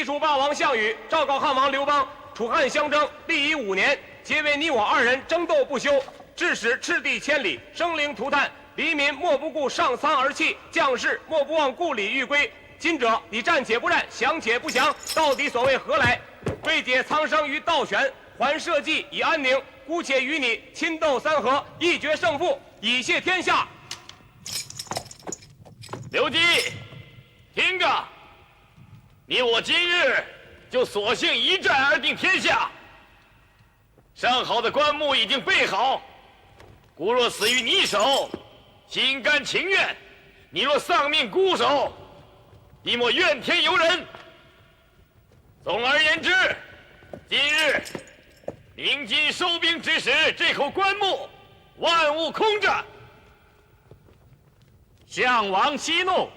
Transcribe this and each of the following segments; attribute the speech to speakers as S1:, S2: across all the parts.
S1: 楚霸王项羽昭告汉王刘邦，楚汉相争，历已5年，皆为你我2人争斗不休，致使赤地千里，生灵涂炭，黎民莫不顾上苍而泣，将士莫不忘故里欲归。今者你战且不战，降且不降，到底所谓何来？为解苍生于倒悬，还社稷以安宁。姑且与你亲斗3合，一决胜负，以谢天下。
S2: 刘基，听着，你我今日就索性一战而定天下。上好的棺木已经备好，孤若死于你手，心甘情愿；你若丧命孤守，亦莫怨天尤人。总而言之，今日鸣金收兵之时，这口棺木万物空着。
S3: 项王息怒，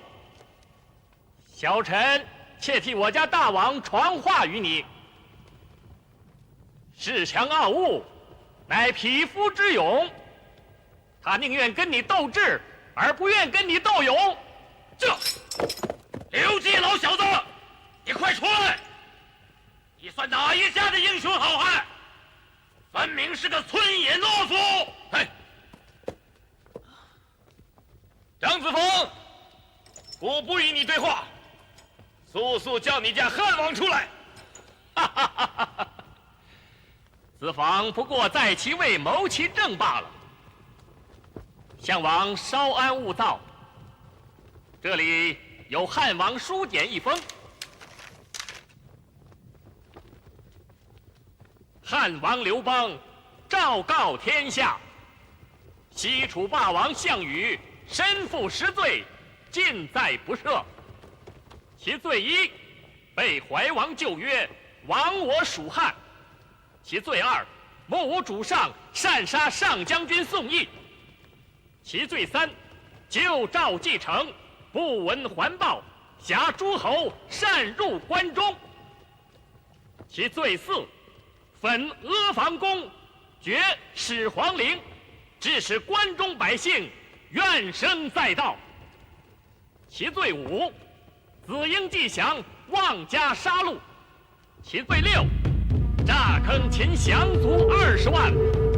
S3: 小臣且替我家大王传话于你。恃强傲物，乃匹夫之勇。他宁愿跟你斗智，而不愿跟你斗勇。
S2: 这刘季老小子，你快出来！你算哪一家的英雄好汉？分明是个村野懦夫！嘿，张子枫，我不与你对话，速速叫你家汉王出来！
S3: 哈哈哈哈哈！子房不过在其位谋其政罢了。项王稍安勿躁，这里有汉王书简一封。汉王刘邦昭告天下：西楚霸王项羽身负10罪，尽在不赦。其罪1，被怀王旧约，亡我蜀汉；其罪2，目无主上，擅杀上将军宋义；其罪3，旧诏继承，不闻还报，挟诸侯，擅入关中；其罪4，焚阿房宫，掘始皇陵，致使关中百姓怨声载道；其罪5，子婴计降，妄加杀戮；其罪6，诈坑秦降卒20万，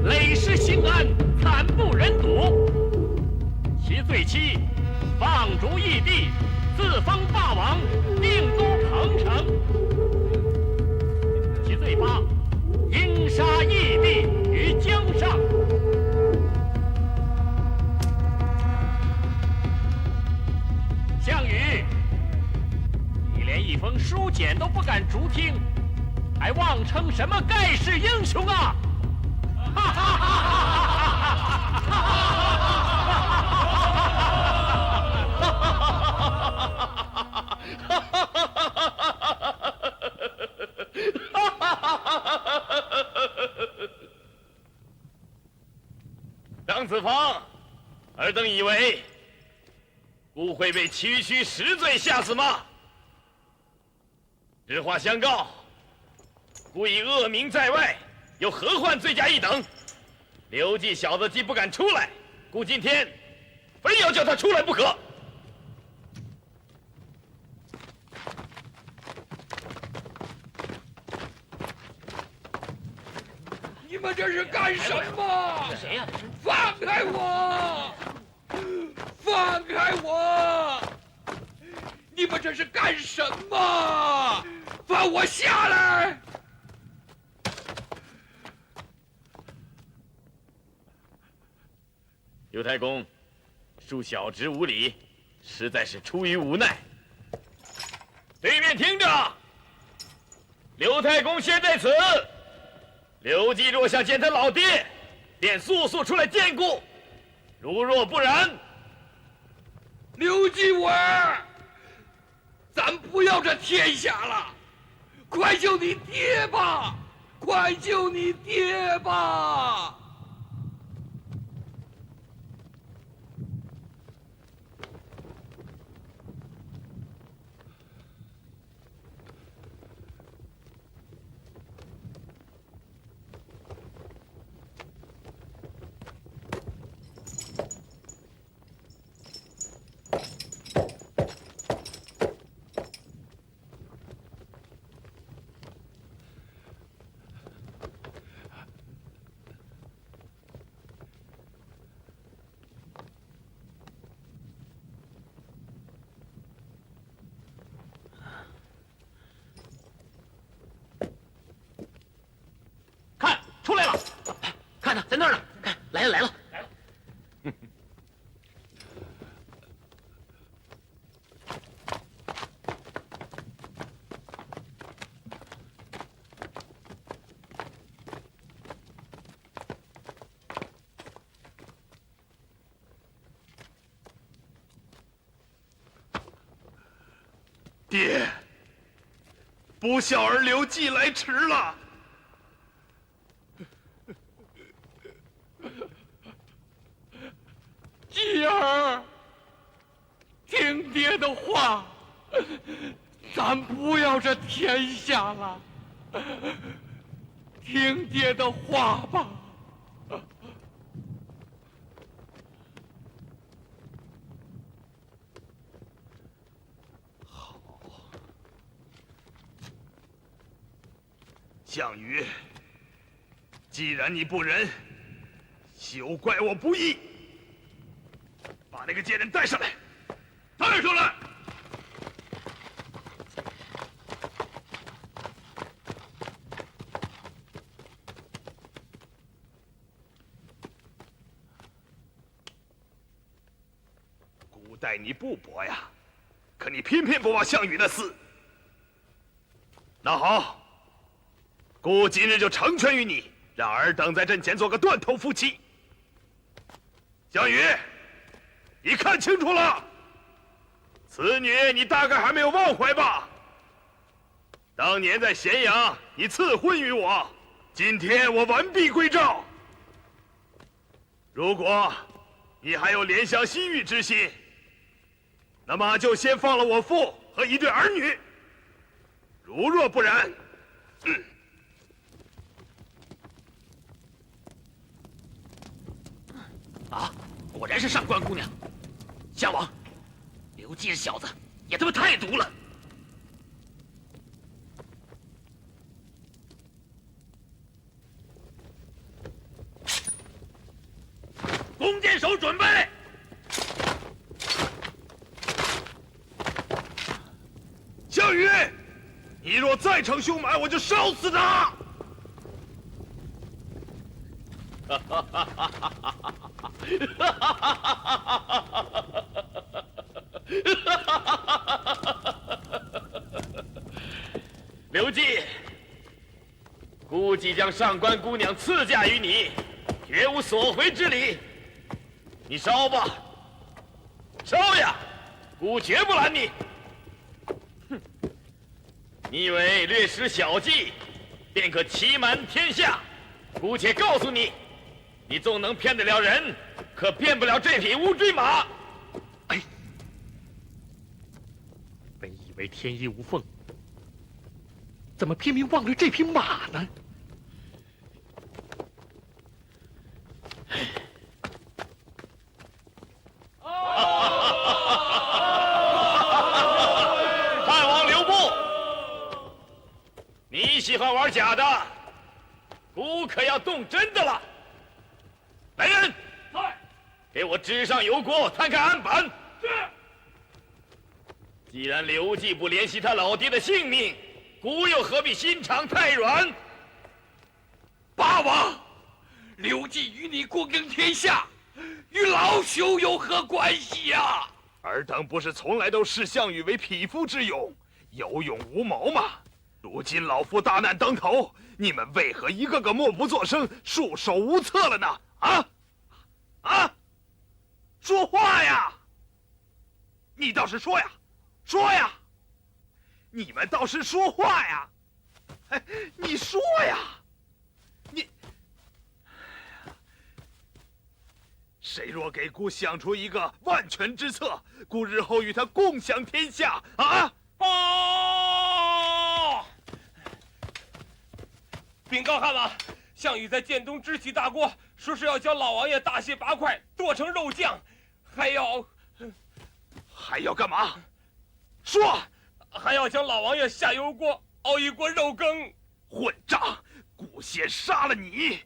S3: 累失兴安，惨不忍睹；其罪7，放逐异地，自封霸王，定都彭城；其罪8，应杀异地于江上。项羽，你连一封书简都不敢逐听，还妄称什么盖世英雄啊！哈哈哈哈哈
S2: 张子房，尔等以为孤会被区区10罪吓死吗？实话相告，故已恶名在外，又何患罪加一等？刘季小子既不敢出来，故今天非要叫他出来不可。
S4: 你们这是干什么？
S2: 谁呀？
S4: 放开我！放开我！你们这是干什么？放我下来！
S2: 刘太公，恕小侄无礼，实在是出于无奈。对面听着，刘太公先在此。刘季若想见他老爹，便速速出来见顾；如若不然，
S4: 刘继伟，咱不要这天下了，快救你爹吧！快救你爹吧！
S2: 在那儿呢，看，来了来了。
S5: 爹，不孝儿刘季来迟了。
S4: 季儿，听爹的话，咱不要这天下了，听爹的话吧。
S5: 项羽，既然你不仁，休怪我不义。把那个贱人带上来，带上来！孤待你不薄呀，可你偏偏不报项羽的私。那好。孤今日就成全于你，让尔等在阵前做个断头夫妻。项羽，你看清楚了，此女你大概还没有忘怀吧？当年在咸阳，你赐婚于我，今天我完璧归赵。如果你还有怜香惜玉之心，那么就先放了我父和一对儿女。如若不然，
S2: 啊，果然是上官姑娘。项王，刘季这小子也他妈太毒了。弓箭手准备。
S5: 项羽，你若再逞凶蛮，我就烧死他！
S2: 刘季，孤即将上官姑娘赐嫁于你，绝无所回之理。你烧吧，烧呀，孤绝不拦你。哼，你以为略施小计，便可欺瞒天下？姑且告诉你，你纵能骗得了人，可骗不了这匹乌骓马。
S3: 哎，本以为天衣无缝，怎么偏偏忘了这匹马呢？
S2: 汉王刘布，你喜欢玩假的，孤可要动真的了。来人，给我纸上油锅，摊开案板。是。既然刘季不怜惜他老爹的性命，孤又何必心肠太软？
S4: 八王，刘季与你共争天下，与老朽有何关系呀？
S5: 尔等不是从来都视项羽为匹夫之勇，有勇无谋吗？如今老夫大难当头，你们为何一个个默不作声、束手无策了呢？啊！说话呀！你倒是说呀，说呀！你们倒是说话呀！哎，你说呀！你，谁若给孤想出一个万全之策，孤日后与他共享天下啊！
S1: 报！禀告汉王，项羽在建东支起大锅，说是要将老王爷大卸八块，剁成肉酱，还要
S5: 干嘛？说，
S1: 还要将老王爷下油锅熬一锅肉羹。
S5: 混账！孤先杀了你！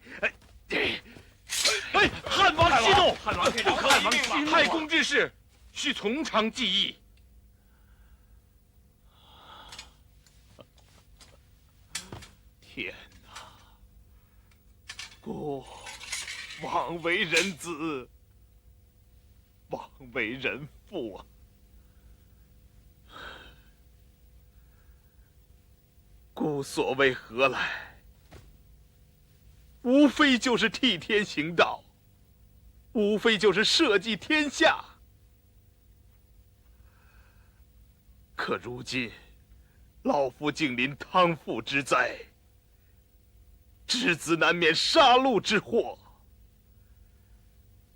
S4: 汉王息怒！
S1: 汉王不可以命嘛！
S4: 太公之事，需从长计议。
S5: 天哪！孤枉为人子，枉为人父啊！孤所谓何来？无非就是替天行道，无非就是社稷天下。可如今，老夫竟临汤覆之灾，稚子难免杀戮之祸。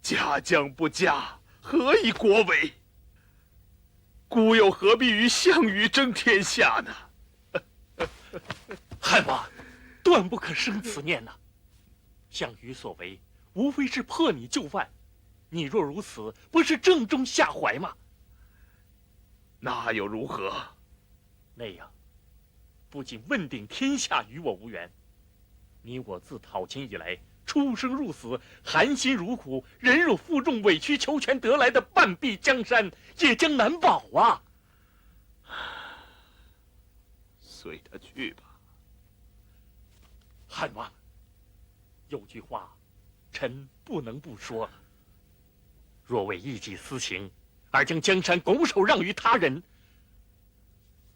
S5: 家将不家，何以国为？孤又何必与项羽争天下呢？
S3: 汉王，断不可生此念呐！项羽所为，无非是破你就范，你若如此，不是正中下怀吗？
S5: 那又如何？
S3: 那样，不仅问鼎天下与我无缘，你我自讨秦以来，出生入死，含辛茹苦，忍辱负重，委曲求全得来的半壁江山，也将难保啊！
S5: 随他去吧。
S3: 汉王，有句话，臣不能不说了。若为一己私情，而将江山拱手让于他人，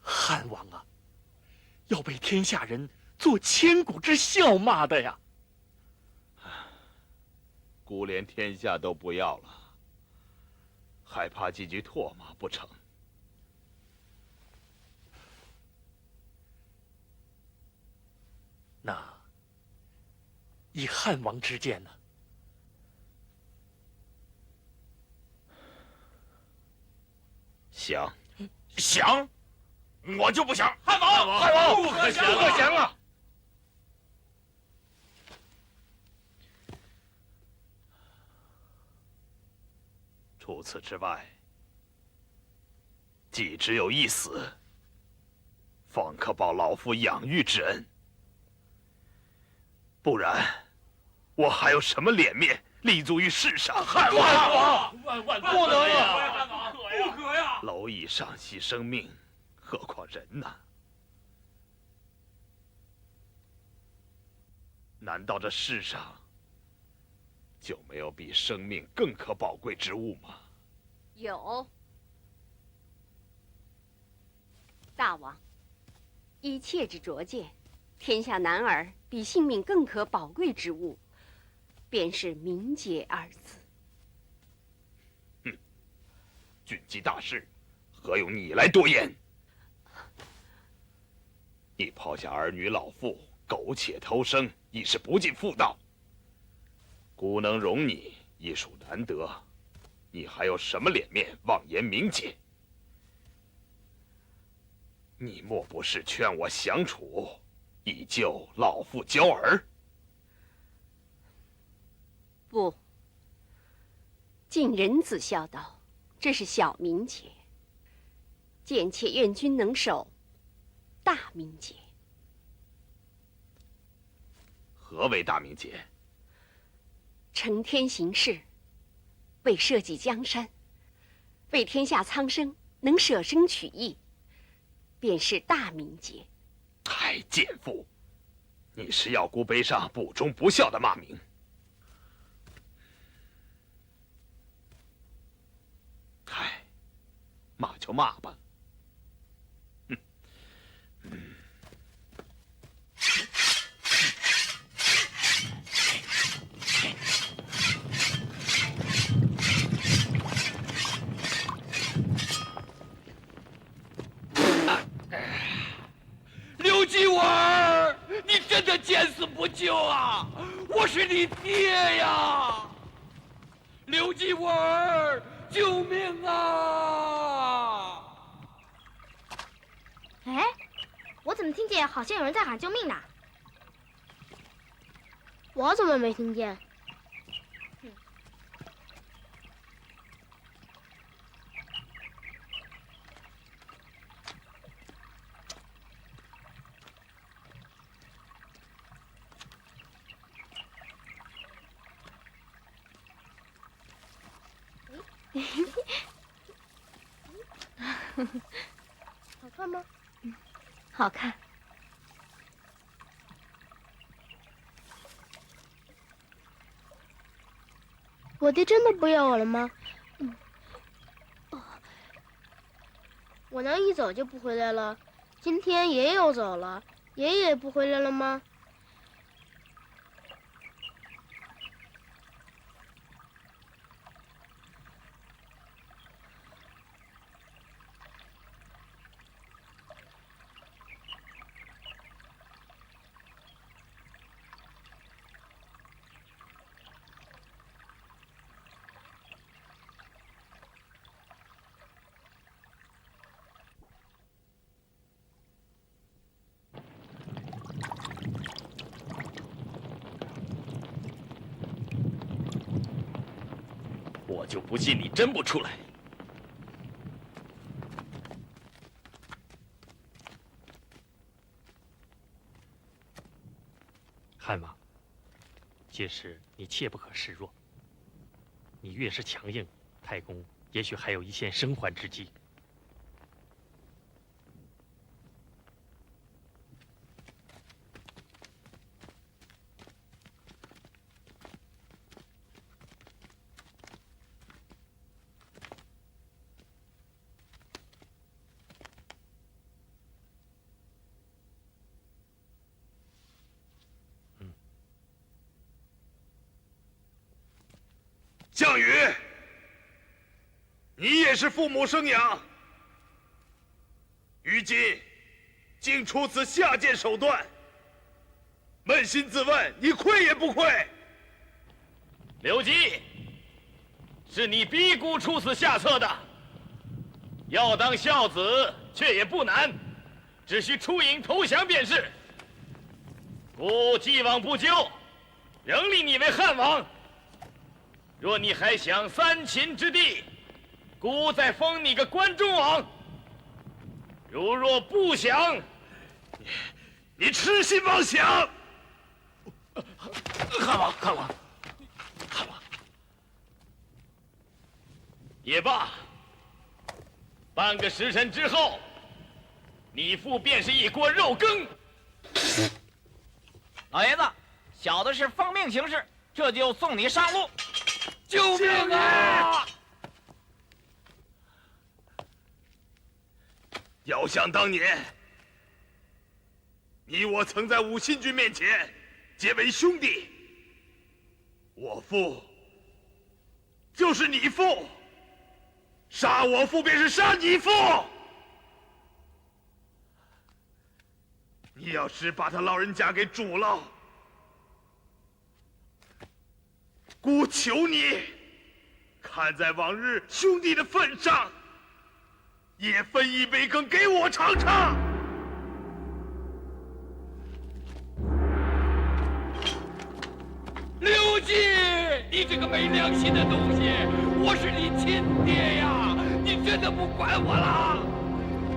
S3: 汉王啊，要被天下人做千古之笑骂的呀！
S5: 孤连天下都不要了，还怕几句唾骂不成？
S3: 那以汉王之见呢？
S5: 降。
S2: 降？我就不降！
S1: 汉王，不可降啊！
S5: 除此之外，既只有一死，方可报老夫养育之恩。不然，我还有什么脸面立足于世上？
S1: 汉王，
S3: 万
S1: 不能
S3: 呀！
S1: 汉王，不可呀！
S5: 蝼蚁尚系生命，何况人呢？难道这世上就没有比生命更可宝贵之物吗？
S6: 有，大王，依妾之拙见，天下男儿比性命更可宝贵之物，便是名节二字。
S5: 军机大事，何用你来多言？你抛下儿女老妇，苟且偷生，已是不尽妇道。孤能容你，亦属难得。你还有什么脸面妄言名节？你莫不是劝我降楚，以救老妇娇儿？
S6: 不，尽人子孝道，这是小名节；贱妾愿君能守，大名节。
S5: 何为大名节？
S6: 承天行事，为社稷江山，为天下苍生能舍生取义，便是大名节。
S5: 太贱妇！你是要孤背上不忠不孝的骂名。嗨，骂就骂吧。
S4: 刘继文，你真的见死不救啊！我是你爹呀！刘继文，救命啊！
S7: 哎，我怎么听见好像有人在喊救命呢？我怎么没听见？好看吗？
S6: 好看。
S8: 我爹真的不要我了吗？我能一走就不回来了？今天爷爷又走了，爷爷不回来了吗？
S2: 我就不信你真不出来。
S3: 汉王，届时你切不可示弱。你越是强硬，太公也许还有一线生还之机。
S5: 项羽，你也是父母生养，如今竟出此下贱手段，扪心自问，你愧也不愧？
S2: 刘基，是你逼姑出此下策的。要当孝子，却也不难，只需出营投降便是。姑既往不咎，仍立你为汉王。若你还想三秦之地，姑再封你个关中王；如若不想，
S5: 你痴心妄想！
S2: 汉王，也罢。半个时辰之后，你父便是一锅肉羹。
S9: 老爷子，小的是奉命行事，这就送你上路。
S4: 救命啊！
S5: 遥想当年，你我曾在武信君面前结为兄弟。我父就是你父，杀我父便是杀你父。你要是把他老人家给煮了，姑求你，看在往日兄弟的份上，也分一杯羹给我尝尝。
S4: 刘季，你这个没良心的东西！我是你亲爹呀，你真的不管我了？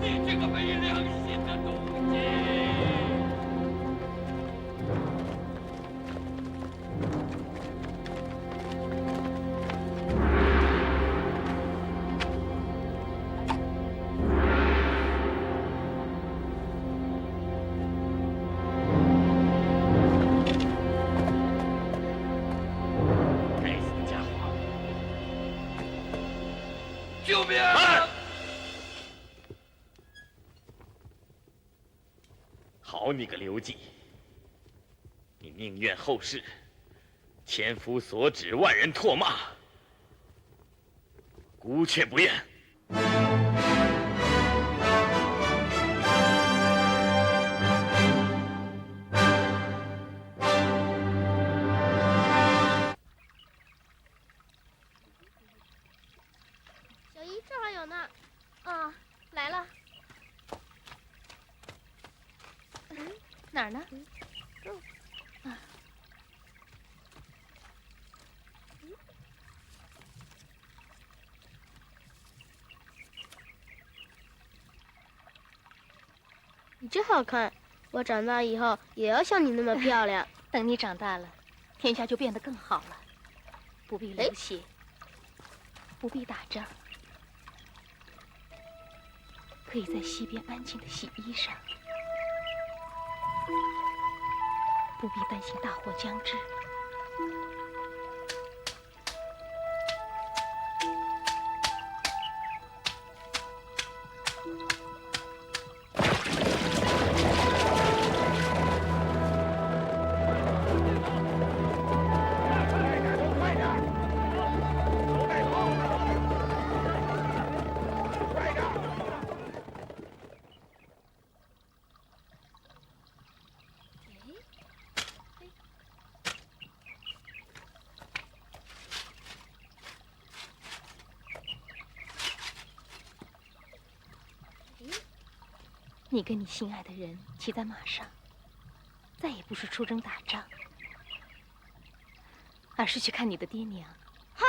S4: 你这个没良心的东西！救命！
S2: 好你个刘季，你宁愿后世千夫所指，万人唾骂，姑却不愿。
S8: 小姨，这还有呢。啊，来了。
S6: 哪儿呢？
S8: 你真好看，我长大以后也要像你那么漂亮。
S6: 等你长大了，天下就变得更好了，不必流血，不必打仗，可以在溪边安静的洗衣裳，不必担心大祸将至。你跟你心爱的人骑在马上，再也不是出征打仗，而是去看你的爹娘。
S7: 哼，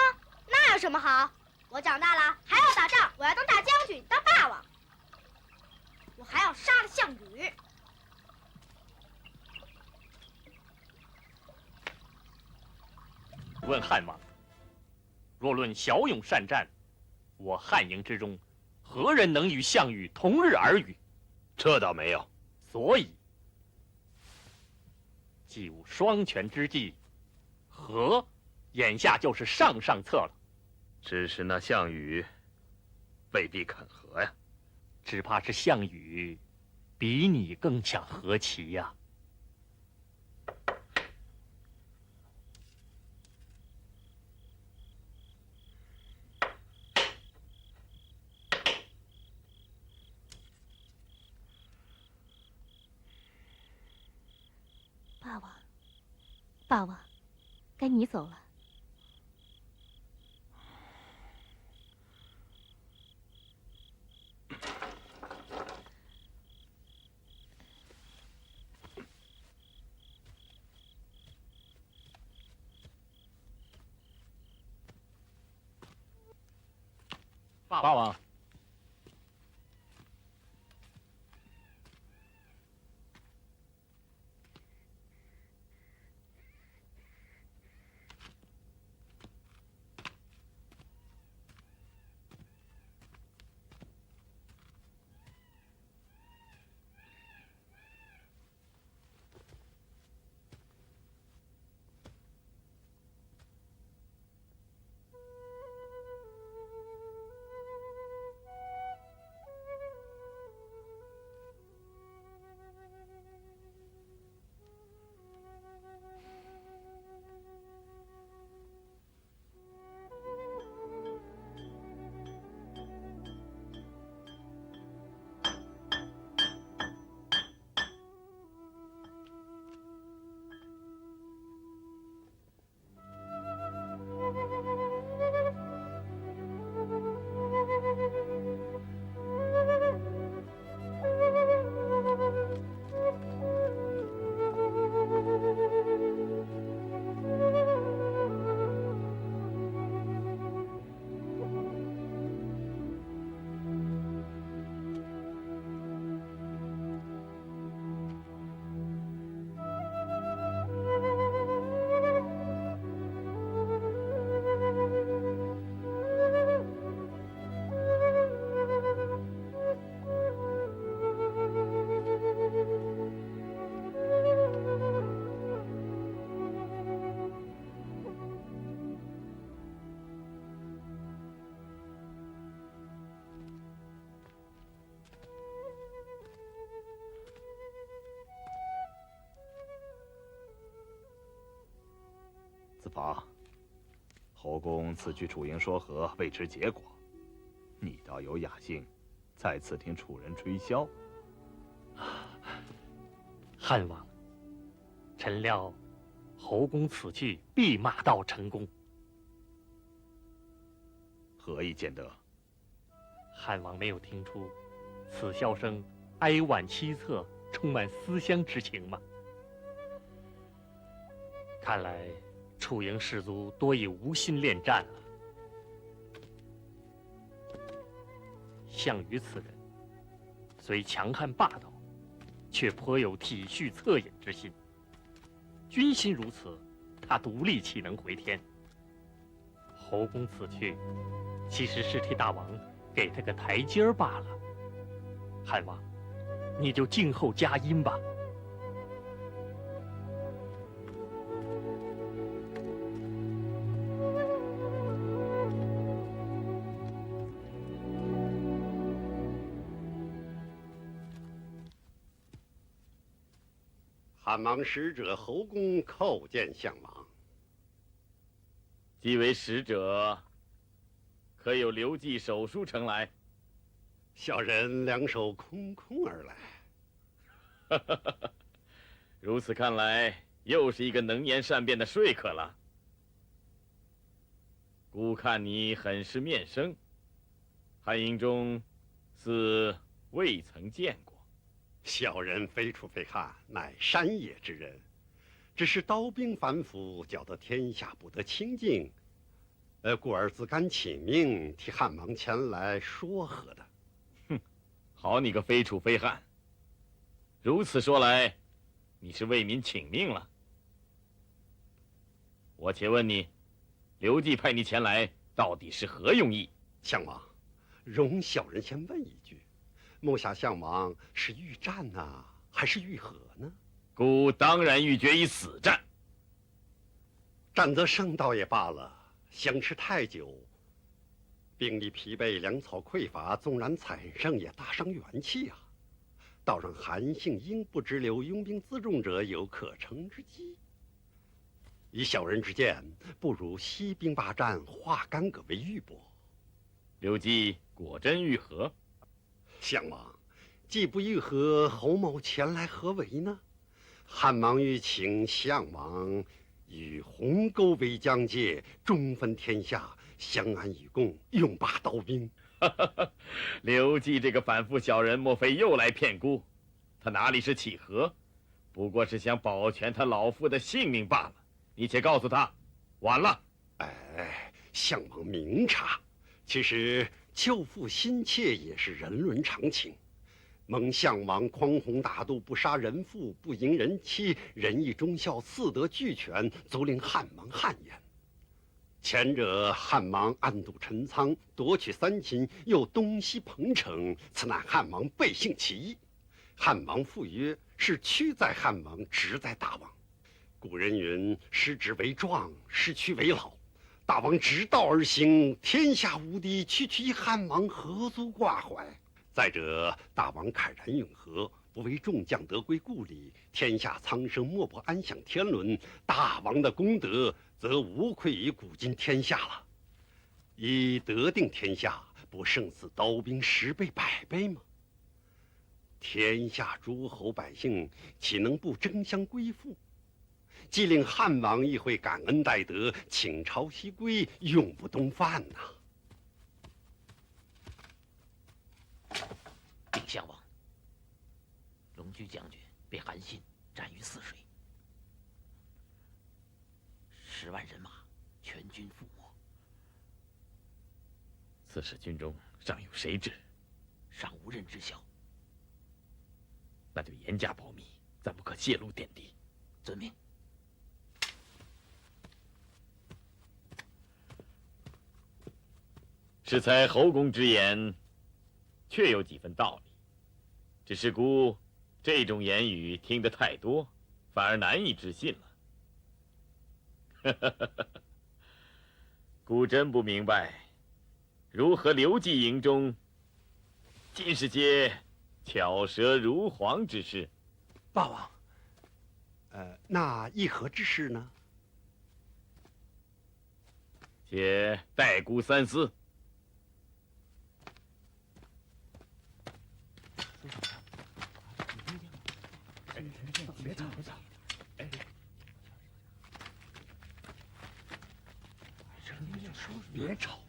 S7: 那有什么好？我长大了还要打仗，我要当大将军，当霸王，我还要杀了项羽。
S3: 问汉王，若论骁勇善战，我汉营之中，何人能与项羽同日而语？
S5: 这倒没有。
S3: 所以，既无双全之计，和眼下就是上上策了。
S5: 只是那项羽未必肯和呀。
S3: 只怕是项羽比你更想和棋呀。
S6: 霸王，霸王，该你走了。
S3: 霸王，
S5: 子房，侯公此去楚营说和，未知结果，你倒有雅兴，在此听楚人吹箫。
S3: 汉王，臣料侯公此去必马到成功。
S5: 何以见得？
S3: 汉王没有听出此箫声哀婉凄恻，充满思乡之情吗？看来楚营士卒多已无心恋战了。项羽此人虽强悍霸道，却颇有体恤恻隐之心。军心如此，他独立岂能回天？侯公此去，其实是替大王给他个台阶儿罢了。汉王，你就静候佳音吧。
S10: 汉王使者侯公叩见项王。
S2: 既为使者，可有留寄手书呈来？
S10: 小人两手空空而来。
S2: 如此看来，又是一个能言善辩的说客了。孤看你很是面生，汉营中似未曾见过。
S10: 小人非楚非汉，乃山野之人，只是刀兵反腐，搅得天下不得清静，故而自甘请命，替汉王前来说和的。
S2: 哼，好你个非楚非汉！如此说来，你是为民请命了。我且问你，刘季派你前来，到底是何用意？
S10: 相王，容小人先问一句，目下相王是欲战呢，还是欲和呢？
S2: 孤当然欲决一死战。
S10: 战得胜倒也罢了，相持太久，兵力疲惫，粮草匮乏，纵然惨胜，也大伤元气啊！倒让韩信英不直流，拥兵自重者有可乘之机。以小人之见，不如息兵罢战，化干戈为玉帛。
S2: 刘季果真欲和？
S10: 相王，既不欲和，侯某前来何为呢？汉王欲请相王与鸿沟为疆界，中分天下，相安与共，永罢刀兵。
S2: 刘季这个反复小人，莫非又来骗孤？他哪里是乞和，不过是想保全他老父的性命罢了。你且告诉他，晚了。
S10: 哎，相王明察。其实救父心切也是人伦常情。蒙相王匡宏大度，不杀人父，不迎人妻，仁义忠孝，四德俱全，足令汉王汗颜。前者汉王暗度陈仓，夺取三秦，又东西彭城，此乃汉王背信弃义。汉王父曰：“是屈在汉王，直在大王。”古人云：“失职为壮，失屈为老。”大王直道而行，天下无敌，区区一汉王，何足挂怀？再者，大王慨然永和，不为众将得归故里，天下苍生莫不安享天伦。大王的功德，则无愧于古今天下了。以德定天下，不胜似刀兵10倍100倍吗？天下诸侯百姓，岂能不争相归附？既令汉王亦会感恩戴德，请朝夕归，永不东犯呐。
S9: 禀相王，龙驹将军被韩信斩于泗水，10万人马全军覆没。
S2: 此事军中尚有谁知？
S9: 尚无人知晓。
S2: 那就严加保密，暂不可泄露点滴。
S9: 遵命。
S2: 适才侯公之言，确有几分道理。只是孤这种言语听得太多，反而难以置信了。孤真不明白，如何刘季营中尽是些巧舌如簧之事。
S10: 霸王，那议和之事呢？
S2: 且待孤三思。
S5: 别吵，别吵！哎，别吵！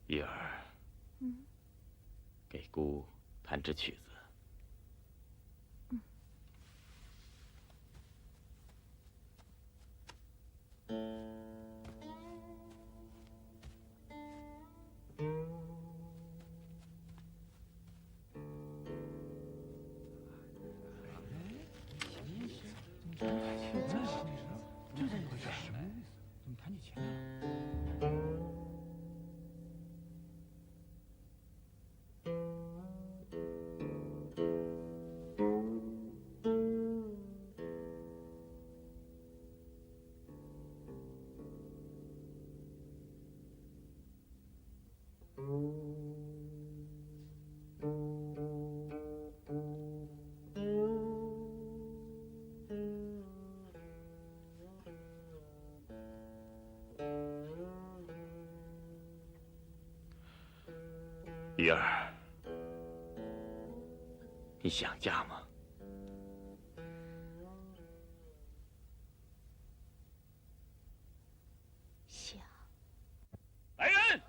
S2: 玉儿，给姑弹支曲子。
S5: 怡儿，
S2: 你想家吗？
S6: 想。
S2: 来人！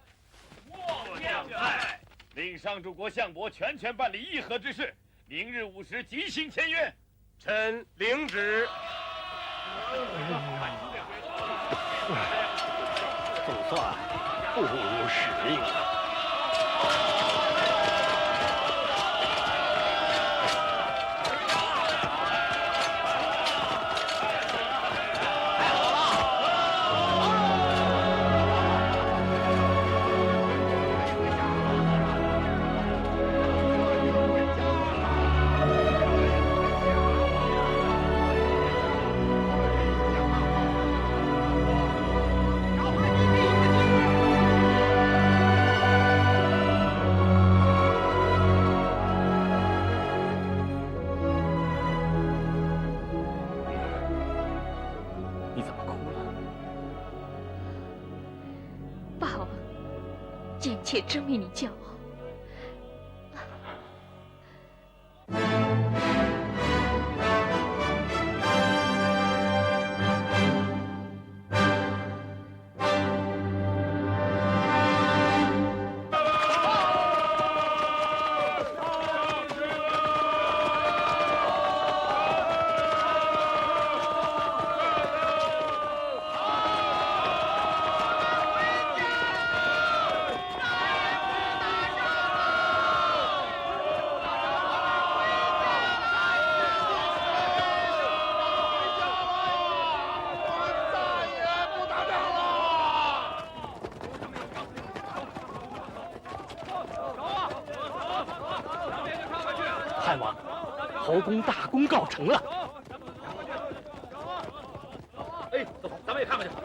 S2: 末将在，令上主国相伯全权办理议和之事，明日午时即行签约。
S1: 臣领旨。
S10: 总算不辱使命了。
S2: 你怎么哭了？
S6: 霸王，贱妾真为你骄傲。
S3: 汉王，侯公大功告成了。
S2: 哎，走，咱们也看看去。走。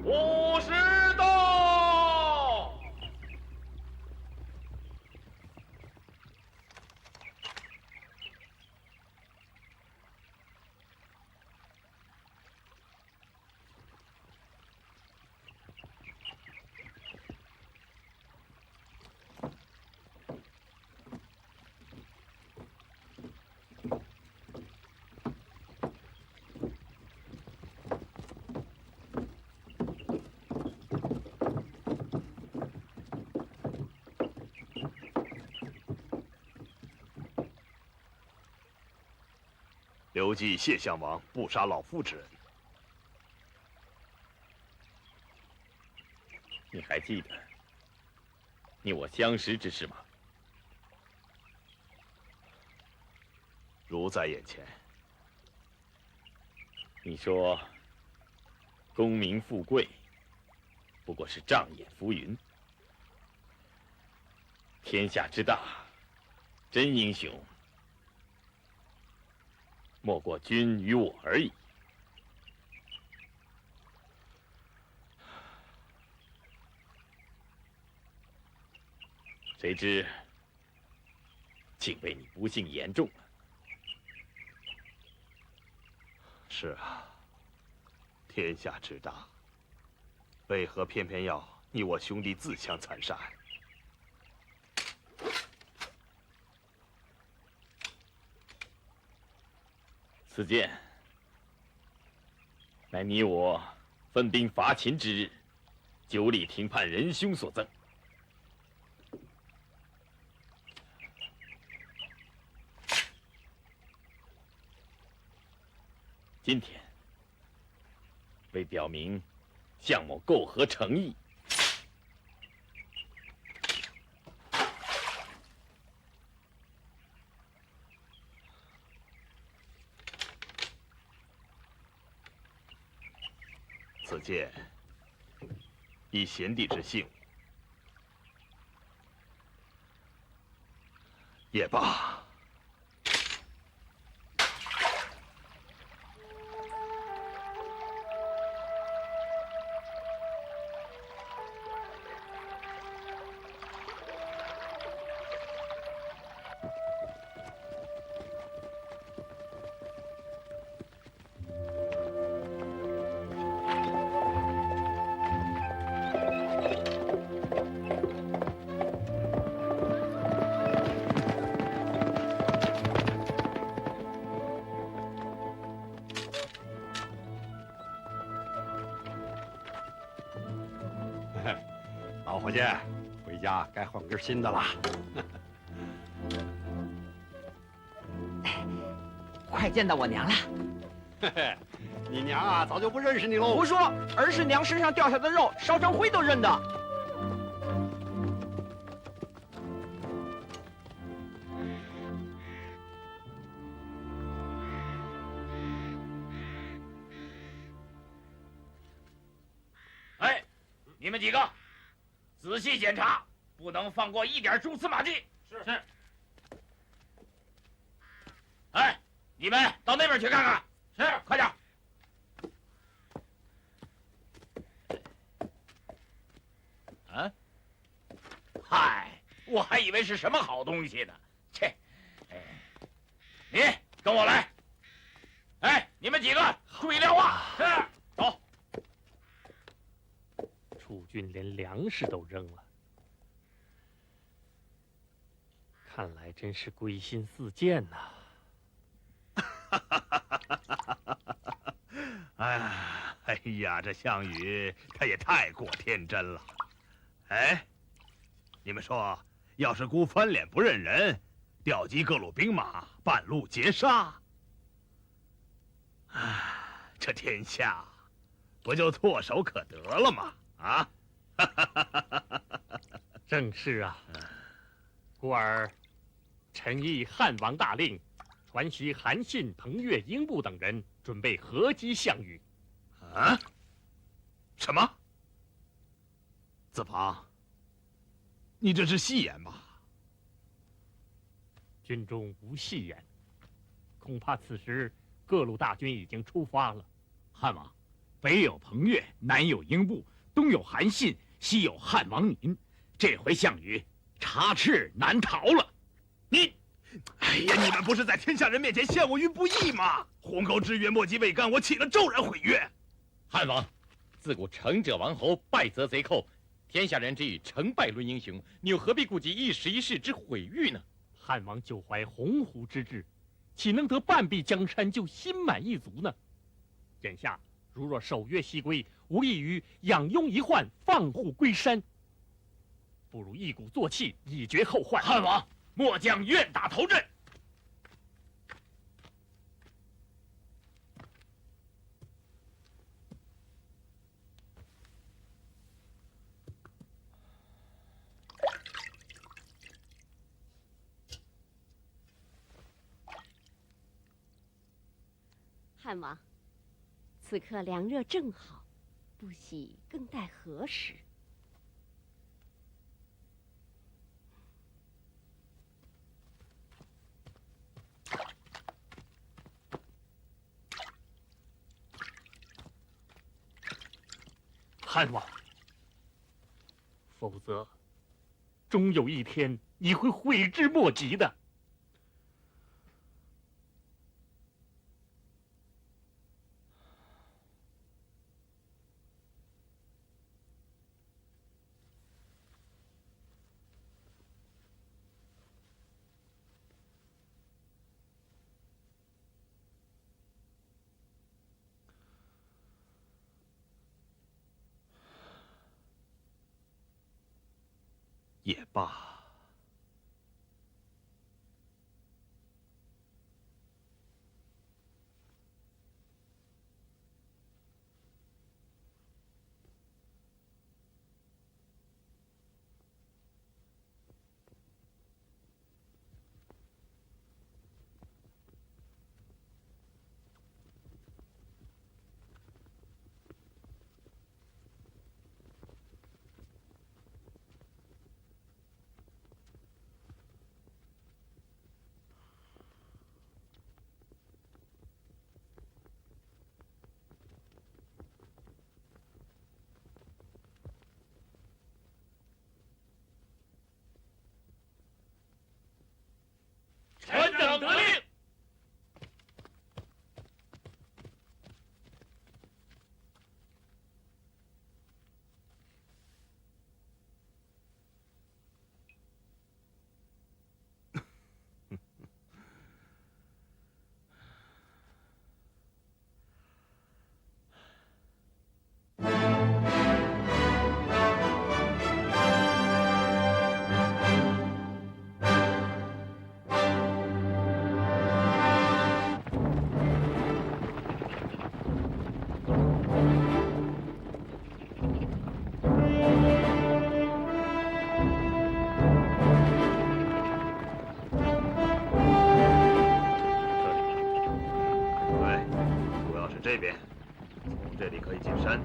S2: 午时到。
S5: 刘季谢相王不杀老夫之恩，
S2: 你还记得你我相识之事吗？
S5: 如在眼前。
S2: 你说，功名富贵不过是障眼浮云，天下之大，真英雄莫过君与我而已。谁知竟被你不幸言中了。
S5: 是啊，天下之大，为何偏偏要你我兄弟自相残杀？
S2: 此剑乃你我分兵伐秦之日，九里亭畔仁兄所赠。今天为表明项某媾和诚意，
S5: 此剑以贤弟之姓也罢。
S10: 老伙计，回家该换根新的了。
S11: 快见到我娘了！
S10: 嘿嘿，你娘啊，早就不认识你喽。
S11: 胡说，儿是娘身上掉下的肉，烧成灰都认得。
S2: 哎，你们几个仔细检查，不能放过一点蛛丝马迹。是。哎，你们到那边去看看。是，快点。啊？嗨，我还以为是什么好东西呢。切，你跟我来。哎，你们几个注意撂话。是，走。
S3: 楚军连粮食都扔了，看来真是归心似箭呐。
S5: 哎呀，这项羽他也太过天真了。哎，你们说，要是孤翻脸不认人，调集各路兵马，半路截杀，这天下不就唾手可得了吗？啊！
S3: 正是啊，故而臣依汉王大令，传习韩信、彭越、英布等人，准备合击项羽。
S5: 啊？什么？子庞，你这是戏言吧？
S3: 军中无戏言，恐怕此时各路大军已经出发了。
S12: 汉王，北有彭越，南有英布，东有韩信，西有汉王您，这回项羽插翅难逃了。
S5: 哎呀，你们不是在天下人面前陷我于不义吗？鸿沟之约莫及未干，我岂能骤然毁约？
S9: 汉王，自古成者王侯，败则贼寇，天下人只以成败论英雄，你又何必顾及一时一世之毁誉呢？
S3: 汉王就怀鸿鹄之志，岂能得半壁江山就心满意足呢？眼下如若守约西归，无异于养庸一患，放虎归山。不如一鼓作气，以绝后患。
S2: 汉王，末将愿打头阵。
S6: 汉王，此刻凉热正好，不喜更待何时？
S3: 汉王，否则终有一天你会悔之莫及的。
S5: 也罢。
S2: 臣等得令。
S5: 这边，从这里可以进山。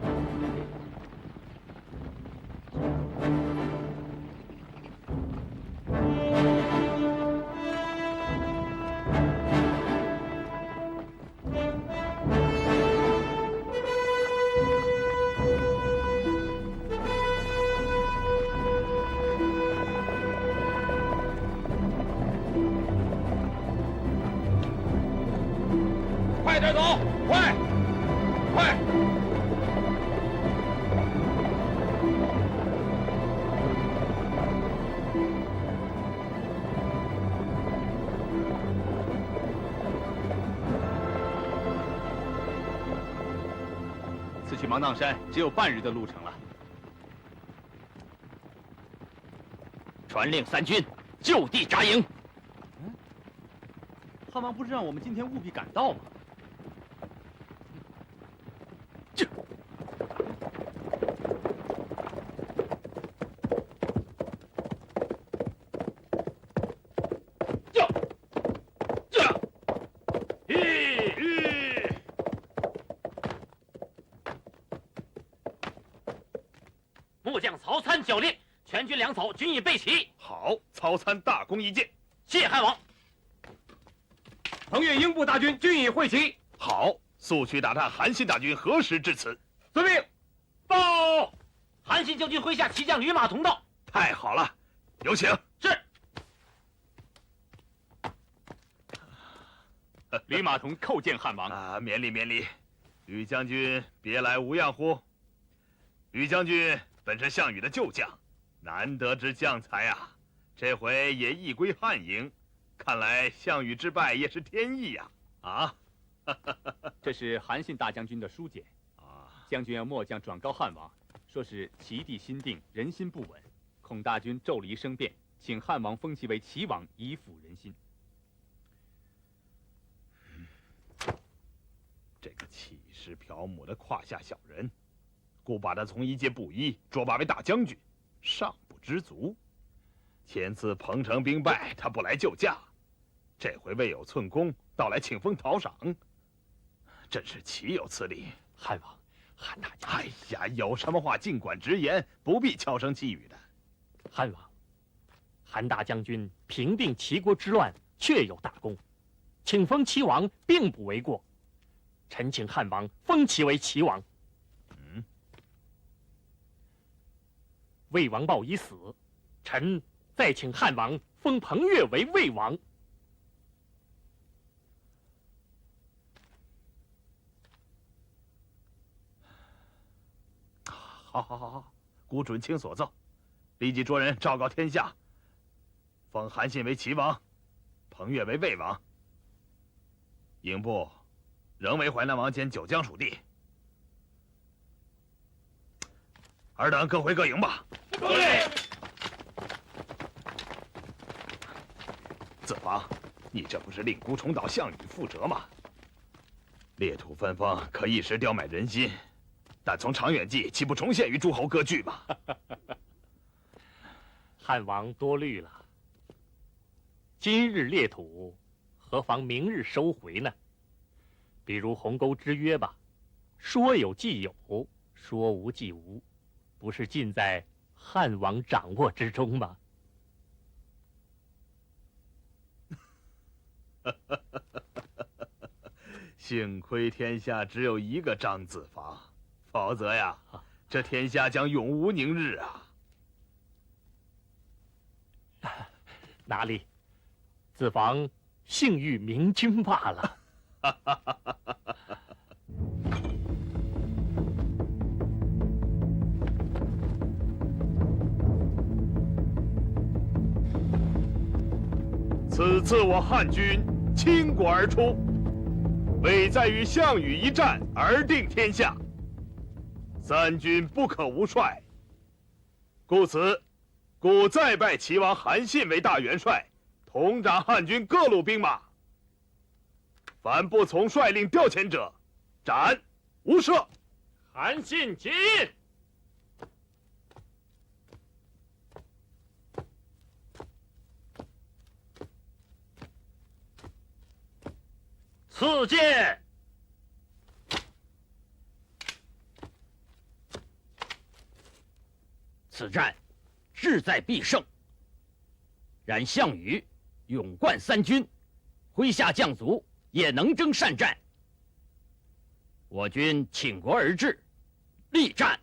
S1: 快点走，快！快！
S13: 此去芒砀山只有半日的路程了。
S2: 传令三军就地扎营。
S13: 汉王不是让我们今天务必赶到吗？
S3: 末将曹参缴令，全军粮草均已备齐。
S5: 好，曹参大功一件。
S3: 谢汉王。
S1: 彭越英部大军均已会齐。
S5: 好，速去打探韩信大军何时至此。
S1: 遵命。
S3: 报，韩信将军麾下骑将吕马同到。
S5: 太好了，有请。
S3: 是。
S13: 吕马同叩见汉王。
S5: 啊，免礼免礼。吕将军别来无恙乎？吕将军本是项羽的旧将，难得之将才啊！这回也义归汉营，看来项羽之败也是天意呀！啊，
S13: 这是韩信大将军的书简啊。将军要末将转告汉王，说是齐地新定，人心不稳，恐大军骤离生变，请汉王封其为齐王，以抚人心。
S5: 这个欺师嫖母的胯下小人，故把他从一介布衣擢拔为大将军，尚不知足。前次彭城兵败，他不来救驾，这回未有寸功，倒来请封讨赏，真是岂有此理！
S3: 汉王，韩大将
S5: 军，哎呀，有什么话尽管直言，不必悄声细语的。
S3: 汉王，韩大将军平定齐国之乱，确有大功，请封齐王并不为过。臣请汉王封其为齐王。魏王豹已死，臣再请汉王封彭越为魏王。
S5: 好，孤准卿所奏，立即着人昭告天下，封韩信为齐王，彭越为魏王。营部仍为淮南王兼九江属地。尔等各回各营吧。
S2: 对。
S5: 子房，你这不是令狐重蹈项羽覆辙吗？裂土分封可一时刁买人心，但从长远计，岂不重陷于诸侯割据吗？
S3: 汉王多虑了。今日裂土，何妨明日收回呢？比如鸿沟之约吧，说有即有，说无即无，不是尽在汉王掌握之中吗？
S5: 幸亏天下只有一个张子房，否则呀，这天下将永无宁日啊！
S3: 哪里，子房幸遇明君罢了。
S5: 此次我汉军倾国而出，为在与项羽一战而定天下。三军不可无帅，故再拜齐王韩信为大元帅，统掌汉军各路兵马。凡不从率令调遣者，斩无赦。
S3: 韩信接印。赐剑。
S12: 此战志在必胜，然项羽勇冠三军，麾下将卒也能征善战。我军倾国而至，力战，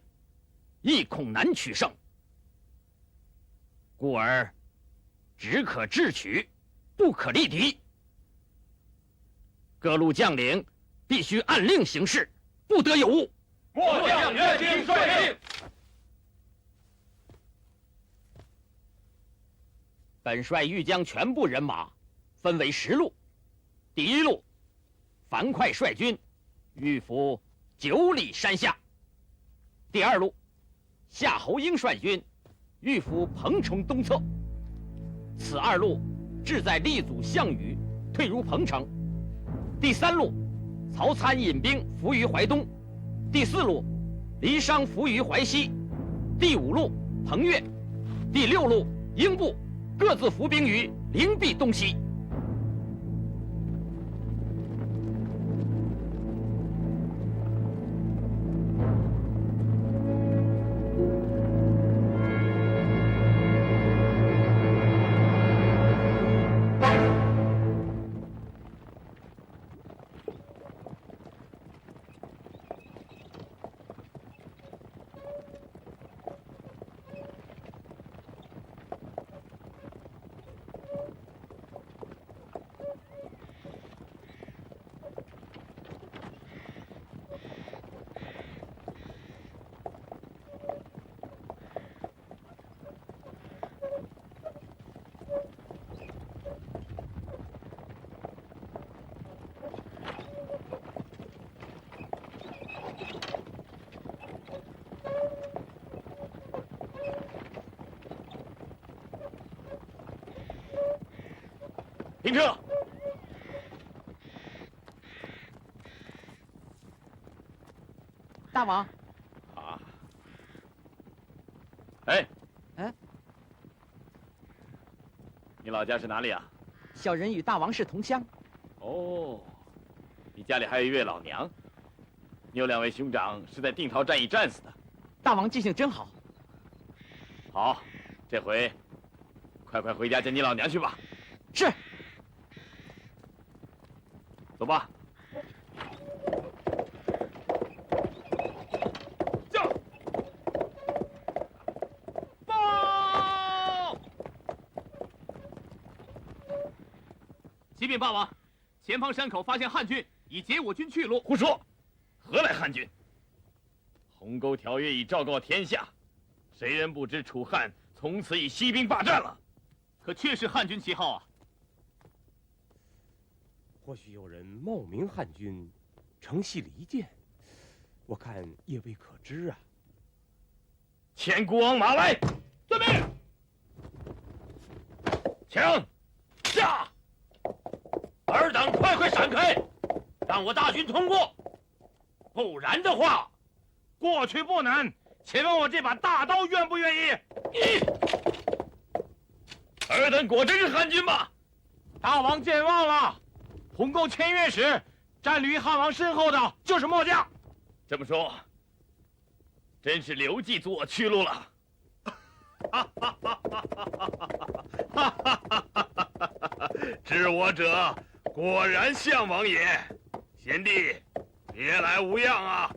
S12: 亦恐难取胜，故而只可智取，不可力敌。各路将领必须按令行事，不得有误。
S2: 末将愿听率令。
S12: 本帅欲将全部人马分为10路。第1路，樊哙率军欲伏9里山下；第2路，夏侯婴率军欲伏彭城东侧。此2路志在力阻项羽退入彭城。第3路，曹参引兵伏于淮东；第4路，黎商伏于淮西；第5路，彭越；第6路，英布各自伏兵于灵璧东西。
S2: 停车！
S11: 大王。
S2: 啊！哎，你老家是哪里啊？
S11: 小人与大王是同乡。
S2: 哦，你家里还有一位老娘，你有2位兄长是在定陶战役战死的。
S11: 大王记性真好。
S2: 好，这回快回家见你老娘去吧。
S11: 是。
S2: 走吧。驾！
S13: 报！启禀霸王，前方山口发现汉军，已截我军去路。
S2: 胡说！何来汉军？鸿沟条约已昭告天下，谁人不知楚汉从此以西兵霸占了？
S13: 可确是汉军旗号啊！
S1: 或许有人冒名汉军，乘隙离间，我看也未可知啊。
S2: 牵国王马来，遵命。枪，下！长快闪开，让我大军通过，不然的话，
S5: 过去不难，且问我这把大刀愿不愿意？
S2: 尔等果真是汉军吗？
S5: 大王健忘了，鸿沟签约时，站立于汉王身后的就是末将。
S2: 这么说，真是刘季阻我去路了。
S5: 知我者果然项王也。贤弟，别来无恙啊！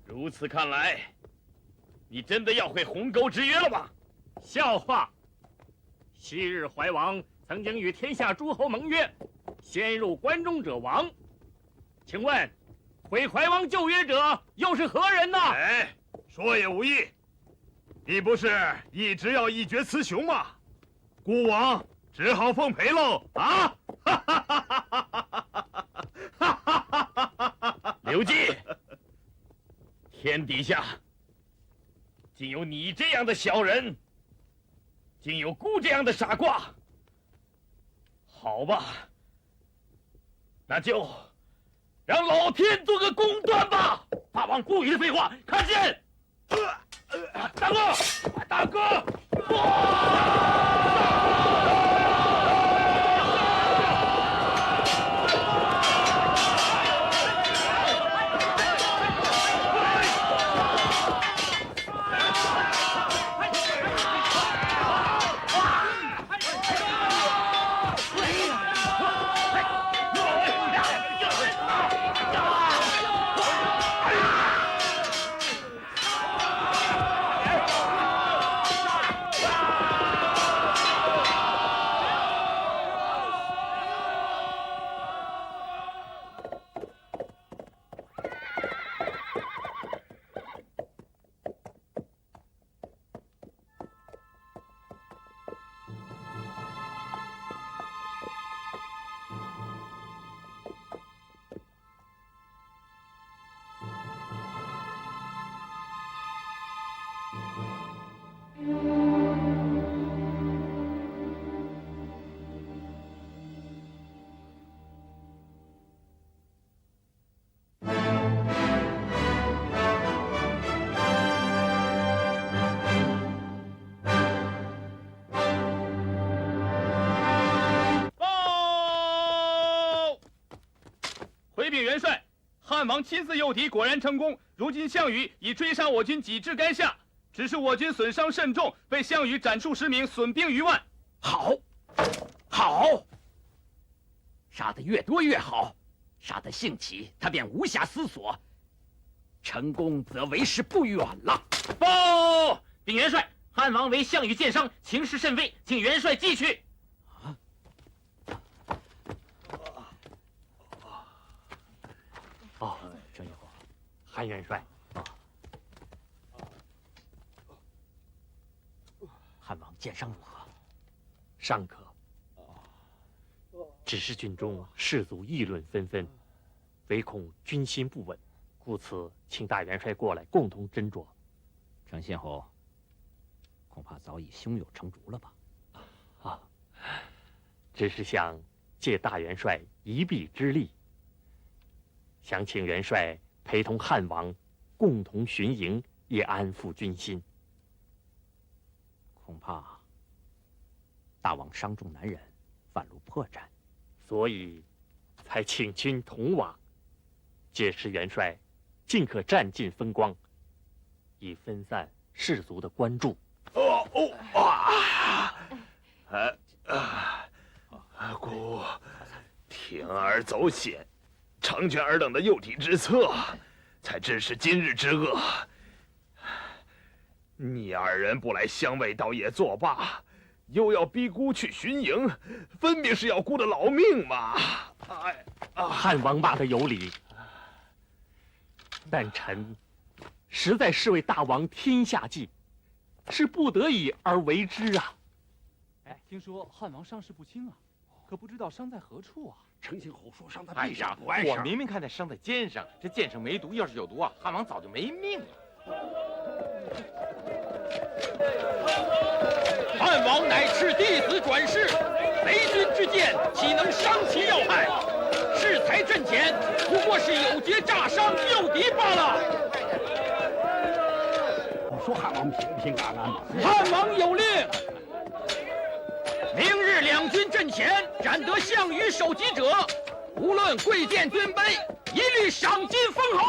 S2: 如此看来，你真的要会鸿沟之约了吧？
S3: 笑话！昔日怀王曾经与天下诸侯盟约，先入关中者亡。请问，毁怀王旧约者又是何人呢？
S5: 哎，说也无益。你不是一直要一决雌雄吗？孤王只好奉陪喽啊！
S2: 刘季，天底下竟有你这样的小人，竟有孤这样的傻瓜。好吧，那就让老天做个公断吧！大王不语的废话，看剑！大哥，大哥！
S13: 回禀元帅，汉王亲自诱敌，果然成功。如今项羽已追杀我军几至垓下，只是我军损伤甚重，被项羽斩数10名，损兵逾万。
S12: 好，好，杀得越多越好，杀得兴起，他便无暇思索，成功则为时不远了。
S3: 报，禀元帅，汉王为项羽箭伤，情势甚危，请元帅继续。
S12: 哦，郑义国，
S3: 韩元帅，
S12: 汉王箭伤如何？
S3: 尚可，只是军中士卒议论纷纷，唯恐军心不稳，故此请大元帅过来共同斟酌。
S12: 郑信侯恐怕早已胸有成竹了吧？
S3: 啊，只是想借大元帅一臂之力，想请元帅陪同汉王共同巡营，以安抚军心。
S12: 恐怕大王伤重难忍，半路破绽，
S3: 所以才请君同往，届时元帅尽可占尽风光，以分散士卒的关注。
S5: 姑，铤而走险，成全尔等的诱敌之策，才致使今日之恶。你二人不来相慰，倒也作罢，又要逼姑去巡营，分明是要姑的老命嘛！
S3: 汉王骂的有理，但臣实在是为大王天下计，是不得已而为之啊。
S13: 哎，听说汉王伤势不轻啊，可不知道伤在何处啊？
S10: 程信侯说伤在
S9: 哎呀
S10: 背上，不碍事。
S9: 我明明看他伤在肩上，这箭上没毒，要是有毒啊，汉王早就没命了。
S2: 汉王
S12: 乃赤弟子转世，贼军之剑岂能伤其要害？适才阵前，不过是有节诈伤诱敌罢了。
S10: 我说汉王平平安安吧。
S12: 汉王有令，明日两军阵前斩得项羽首级者，无论贵贱尊卑，一律赏金封侯。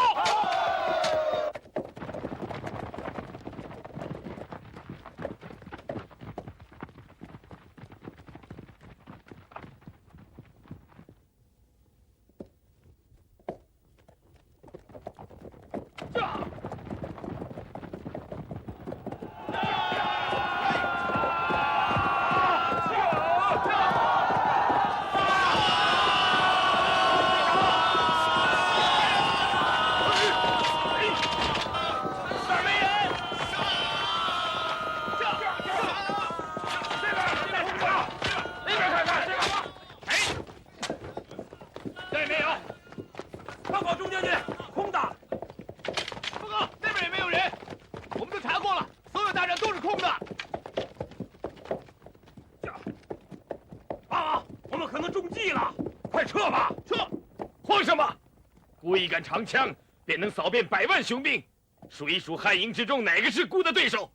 S2: 长枪便能扫遍100万雄兵，数一数汉营之中哪个是孤的对手？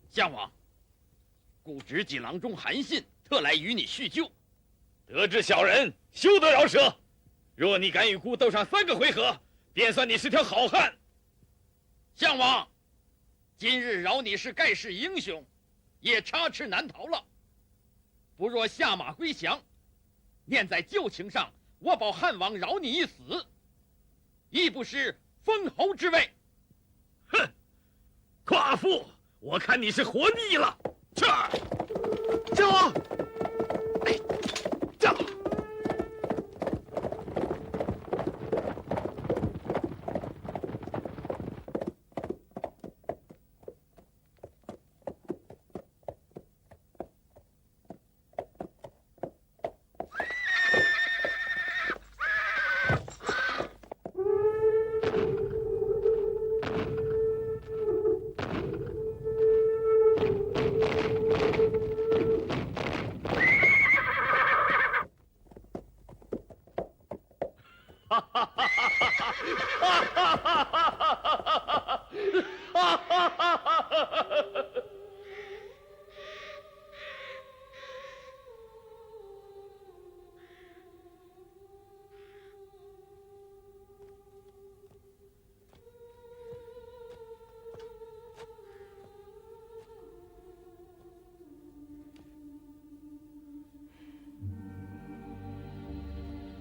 S12: 项王，故执戟郎中韩信特来与你叙旧。
S2: 得知小人，休得饶舌。若你敢与孤斗上3个回合，便算你是条好汉。
S12: 项王，今日饶你是盖世英雄，也插翅难逃了。不若下马归降。念在旧情上，我保汉王饶你一死，亦不失封侯之位。
S2: 哼，夸父，我看你是活腻了。这，将王，将。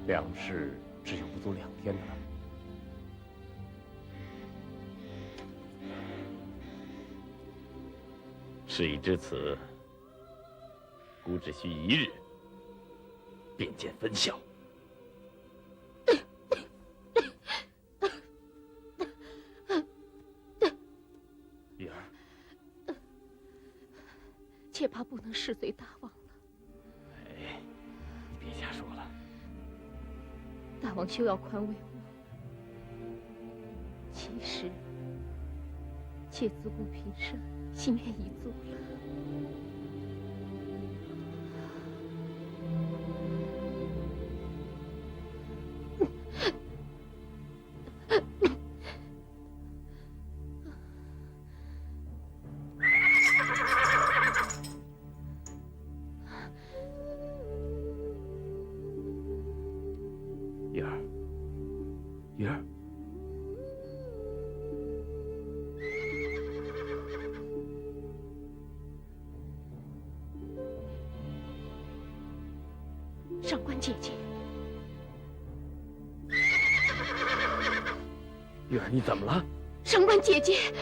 S1: 粮食只有不足2天了。
S2: 事已至此，孤只需1日，便见分晓。
S6: 玉儿，切怕不能侍随大王了。
S2: 哎，你别瞎说了。
S6: 大王休要宽慰我。其实，妾自顾平生，心愿已足了。
S2: 玉儿，玉儿，
S6: 上官姐姐，
S2: 玉儿，你怎么了？
S6: 上官姐姐。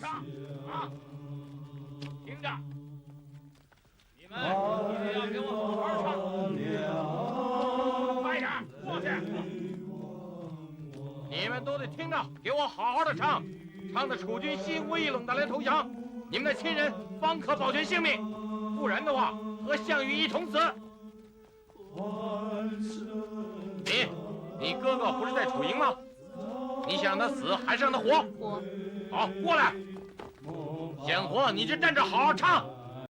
S2: 唱啊！听着，你们一定要给我好好唱，快点过去！
S9: 你们都得听着，给我好好的唱，唱的楚军心灰意冷的来投降，你们的亲人方可保全性命，不然的话和项羽一同死。你哥哥不是在楚营吗？你想让他死还是让他活？
S6: 活。
S9: 好，过来。想活你就站着好好唱。